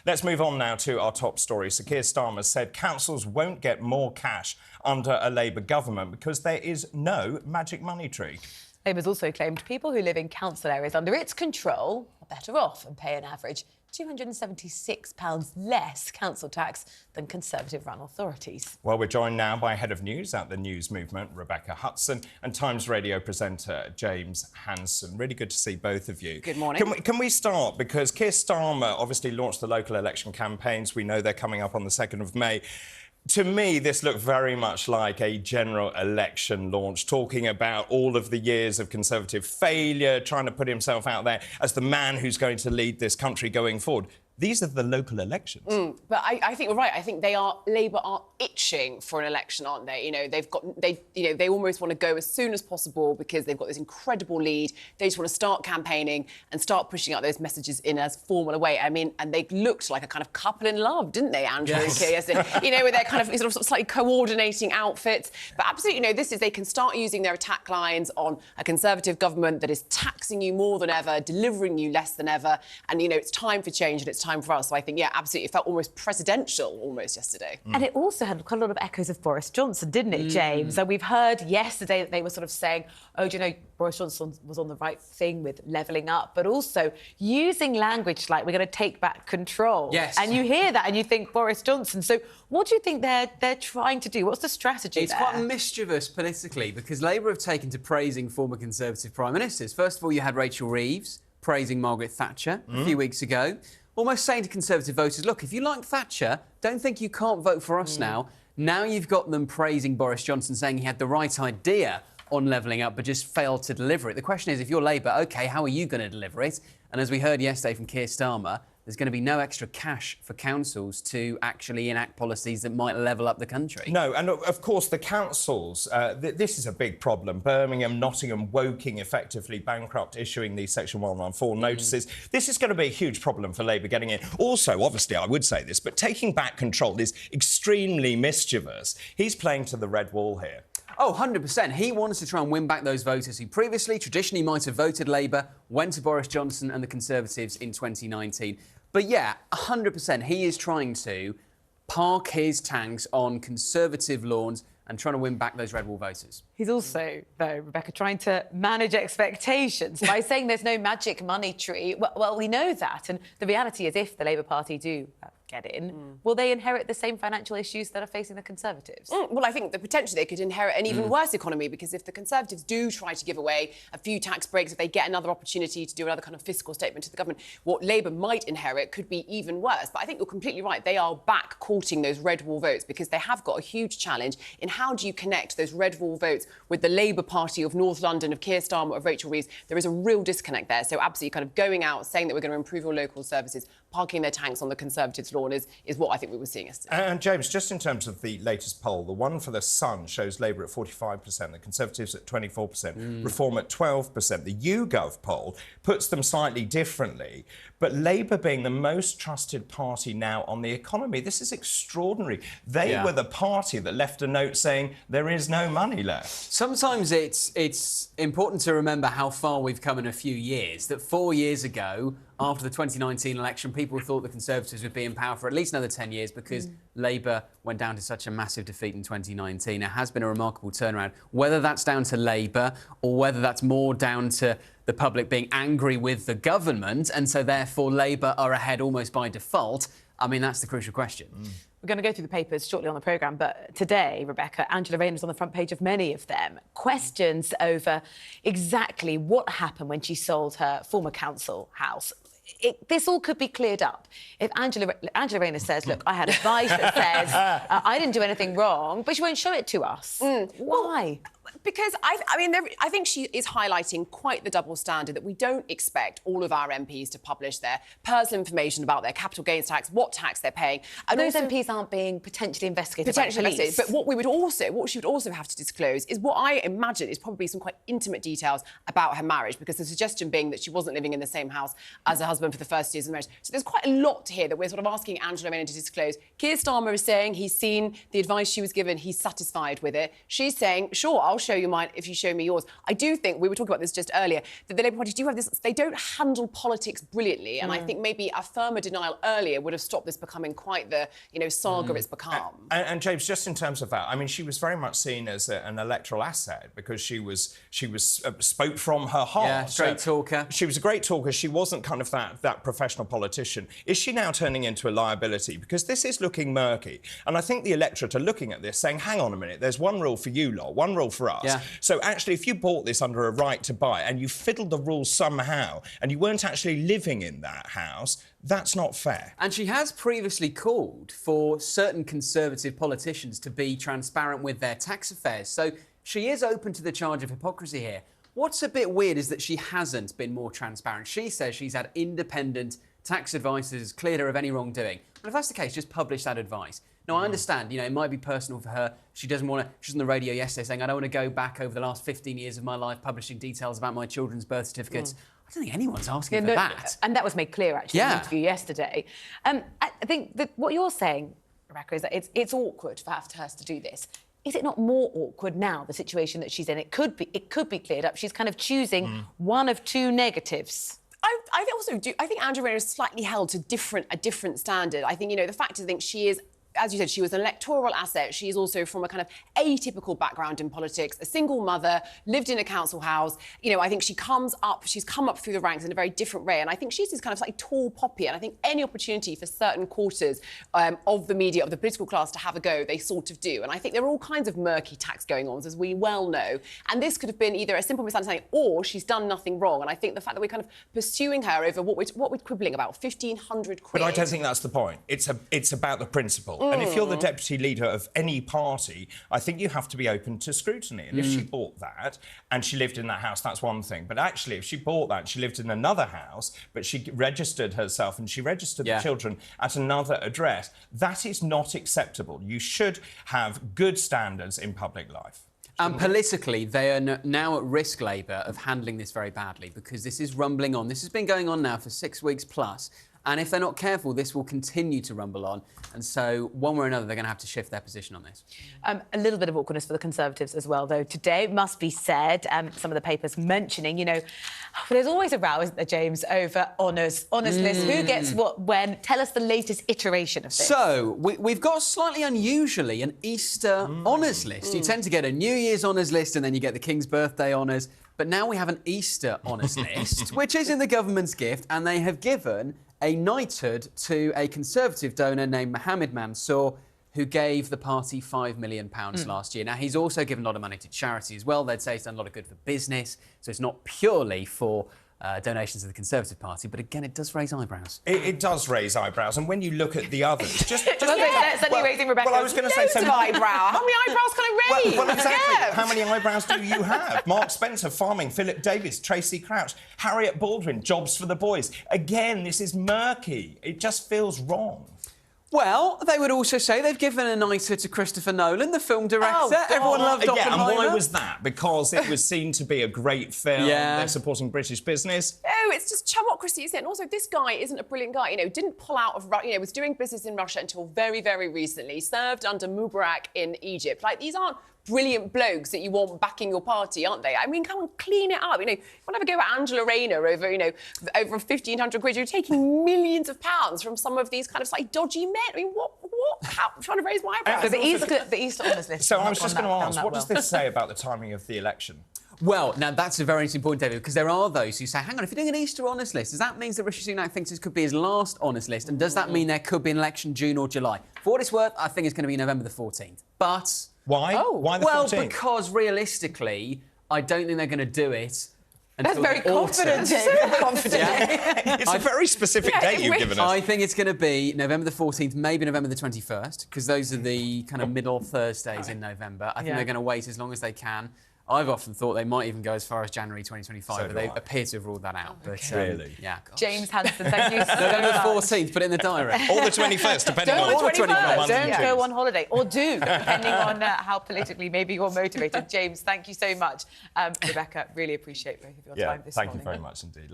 Let's move on now to our top story. Sir Keir Starmer said councils won't get more cash under a Labour government because there is no magic money tree. Labour's also claimed people who live in council areas under its control are better off and pay an average £276 less council tax than Conservative-run authorities. Well, we're joined now by Head of News at the News Movement, Rebecca Hudson, and Times Radio presenter James Hanson. Really good to see both of you. Good morning. Can we start? Because Keir Starmer obviously launched the local election campaigns. We know they're coming up on the 2nd of May. To me, this looked very much like a general election launch, talking about all of the years of Conservative failure, trying to put himself out there as the man who's going to lead this country going forward. These are the local elections. But I think you're right. I think Labour are itching for an election, aren't they? You know, they almost want to go as soon as possible because they've got this incredible lead. They just want to start campaigning and start pushing out those messages in as formal a way. I mean, and they looked like a kind of couple in love, didn't they, Andrew and Keir? You know, with their kind of sort of slightly coordinating outfits. But absolutely, you know, they can start using their attack lines on a Conservative government that is taxing you more than ever, delivering you less than ever. And, you know, it's time for change and it's time for us. So I think, yeah, absolutely, it felt almost presidential yesterday. And it also had quite a lot of echoes of Boris Johnson, didn't it, James? And we've heard yesterday that they were sort of saying, oh, do you know, Boris Johnson was on the right thing with levelling up, but also using language like we're going to take back control. Yes. And you hear that and you think Boris Johnson. So what do you think they're trying to do? What's the strategy It's there? quite mischievous politically because Labour have taken to praising former Conservative Prime Ministers. First of all, you had Rachel Reeves praising Margaret Thatcher a few weeks ago, almost saying to Conservative voters, look, if you like Thatcher, don't think you can't vote for us now. Now you've got them praising Boris Johnson, saying he had the right idea on levelling up but just failed to deliver it. The question is, if you're Labour, OK, how are you going to deliver it? And as we heard yesterday from Keir Starmer, there's going to be no extra cash for councils to actually enact policies that might level up the country. No, and of course the councils, this is a big problem. Birmingham, Nottingham, Woking effectively bankrupt, issuing these Section 114 notices. This is going to be a huge problem for Labour getting in. Also, obviously, I would say this, but taking back control is extremely mischievous. He's playing to the red wall here. Oh, 100%. He wants to try and win back those voters who previously, traditionally might have voted Labour, went to Boris Johnson and the Conservatives in 2019. But yeah, 100%, he is trying to park his tanks on Conservative lawns and trying to win back those red wall voters. He's also, though, Rebecca, trying to manage expectations by saying there's no magic money tree. Well, we know that. And the reality is, if the Labour Party do get in, will they inherit the same financial issues that are facing the Conservatives? Well, I think that potentially they could inherit an even worse economy because if the Conservatives do try to give away a few tax breaks, if they get another opportunity to do another kind of fiscal statement to the government, what Labour might inherit could be even worse. But I think you're completely right. They are back courting those red wall votes because they have got a huge challenge in how do you connect those red wall votes with the Labour Party of North London, of Keir Starmer, of Rachel Reeves. There is a real disconnect there. So absolutely kind of going out, saying that we're going to improve your local services, parking their tanks on the Conservatives' lawn is what I think we were seeing yesterday. And James, just in terms of the latest poll, the one for The Sun shows Labour at 45%, the Conservatives at 24%, Reform at 12%. The YouGov poll puts them slightly differently, but Labour being the most trusted party now on the economy, this is extraordinary. They were the party that left a note saying there is no money left. Sometimes it's important to remember how far we've come in a few years, that 4 years ago, after the 2019 election, people thought the Conservatives would be in power for at least another 10 years because Labour went down to such a massive defeat in 2019. It has been a remarkable turnaround. Whether that's down to Labour or whether that's more down to the public being angry with the government and so therefore Labour are ahead almost by default, I mean, that's the crucial question. We're going to go through the papers shortly on the programme, but today, Rebecca, Angela Rayner's on the front page of many of them. Questions over exactly what happened when she sold her former council house. This all could be cleared up if Angela Rayner says, look, I had advice that says I didn't do anything wrong, but she won't show it to us. Why? Because, I think she is highlighting quite the double standard that we don't expect all of our MPs to publish their personal information about their capital gains tax, what tax they're paying. And those MPs aren't being potentially investigated by police. But what she would also have to disclose is what I imagine is probably some quite intimate details about her marriage, because the suggestion being that she wasn't living in the same house as her husband for the first years of marriage. So there's quite a lot here that we're sort of asking Angela Rayner to disclose. Keir Starmer is saying he's seen the advice she was given, he's satisfied with it. She's saying, sure, I'll show you mine if you show me yours. I do think, we were talking about this just earlier, that the Labour Party do have this, they don't handle politics brilliantly, and I think maybe a firmer denial earlier would have stopped this becoming quite the, saga it's become. And James, just in terms of that, I mean, she was very much seen as an electoral asset because she spoke from her heart. Yeah, great talker. She was a great talker. She wasn't kind of that professional politician. Is she now turning into a liability? Because this is looking murky. And I think the electorate are looking at this saying, hang on a minute, there's one rule for you lot, one rule for us. Yeah. So actually, if you bought this under a right to buy and you fiddled the rules somehow and you weren't actually living in that house, that's not fair. And she has previously called for certain Conservative politicians to be transparent with their tax affairs. So she is open to the charge of hypocrisy here. What's a bit weird is that she hasn't been more transparent. She says she's had independent tax advisors, cleared her of any wrongdoing. Well, if that's the case, just publish that advice. Now, I understand, it might be personal for her. She doesn't want to... She was on the radio yesterday saying, I don't want to go back over the last 15 years of my life publishing details about my children's birth certificates. I don't think anyone's asking for that. And that was made clear, actually, in the interview yesterday. I think that what you're saying, Rebecca, is that it's awkward for her to do this. Is it not more awkward now, the situation that she's in? It could be cleared up. She's kind of choosing one of two negatives. I also do. I think Angela Rayner is slightly held to a different standard. I think, the fact is, I think she is, as you said, she was an electoral asset. She's also from a kind of atypical background in politics, a single mother, lived in a council house. I think she's come up through the ranks in a very different way. And I think she's this kind of like tall poppy. And I think any opportunity for certain quarters of the media, of the political class to have a go, they sort of do. And I think there are all kinds of murky tax going on, as we well know. And this could have been either a simple misunderstanding or she's done nothing wrong. And I think the fact that we're kind of pursuing her over what we're quibbling about, 1,500 quid. But I don't think that's the point. It's about the principle. And if you're the deputy leader of any party, I think you have to be open to scrutiny. And if she bought that and she lived in that house, that's one thing. But actually, if she bought that and she lived in another house, but she registered herself and she registered the children at another address, that is not acceptable. You should have good standards in public life. And politically, they are now at risk, Labour, of handling this very badly because this is rumbling on. This has been going on now for 6 weeks plus. And if they're not careful, this will continue to rumble on. And so, one way or another, they're going to have to shift their position on this. A little bit of awkwardness for the Conservatives as well, though. Today, it must be said, some of the papers mentioning, there's always a row, isn't there, James, over honours lists. Who gets what when? Tell us the latest iteration of this. So, we've got slightly unusually an Easter honours list. You tend to get a New Year's honours list and then you get the King's birthday honours. But now we have an Easter honours list, which is in the government's gift, and they have given a knighthood to a Conservative donor named Mohammed Mansour, who gave the party £5 million last year. Now, he's also given a lot of money to charity as well. They'd say he's done a lot of good for business, so it's not purely for donations to the Conservative Party, but again, it does raise eyebrows. It does raise eyebrows, and when you look at the others, Suddenly raising Rebecca. Well, I was going to say, so eyebrow. How many eyebrows can I raise? Well, exactly. How many eyebrows do you have? Mark Spencer, farming. Philip Davies, Tracy Crouch, Harriet Baldwin, jobs for the boys. Again, this is murky. It just feels wrong. Well, they would also say they've given a knighthood to Christopher Nolan, the film director. Oh, everyone loved Oppenheimer. Yeah, and why was that? Because it was seen to be a great film. They're supporting British business. Oh, it's just chumocracy, isn't it? And also, this guy isn't a brilliant guy. Didn't pull out of... was doing business in Russia until very, very recently. Served under Mubarak in Egypt. These aren't brilliant blokes that you want backing your party, aren't they? I mean, come on, clean it up. You want to have a go at Angela Rayner over, over 1,500 quid. You're taking millions of pounds from some of these kind of dodgy men. I mean, what? How? I'm trying to raise my eyebrows. The Easter honours list. So I was just going to ask, what does this say about the timing of the election? Well, now that's a very interesting point, David, because there are those who say, hang on, if you're doing an Easter honours list, does that mean that Rishi Sunak thinks this could be his last honours list? And does that mean there could be an election June or July? For what it's worth, I think it's going to be November the 14th. But... Why? Why the 14th? Well, because realistically, I don't think they're going to do it until That's very confident. So confident. It's a very specific date you've given us. I think it's going to be November the 14th, maybe November the 21st, because those are the kind of middle Thursdays in November. I think they're going to wait as long as they can. I've often thought they might even go as far as January 2025, but they appear to have ruled that out. But, really? Yeah. Gosh. James Hanson, thank you so November much. 14th, put it in the diary. Or the 21st, depending on Don't the go on holiday, or do, depending on how politically maybe you're motivated. James, thank you so much. Rebecca, really appreciate both of your time this morning. Thank you very much indeed.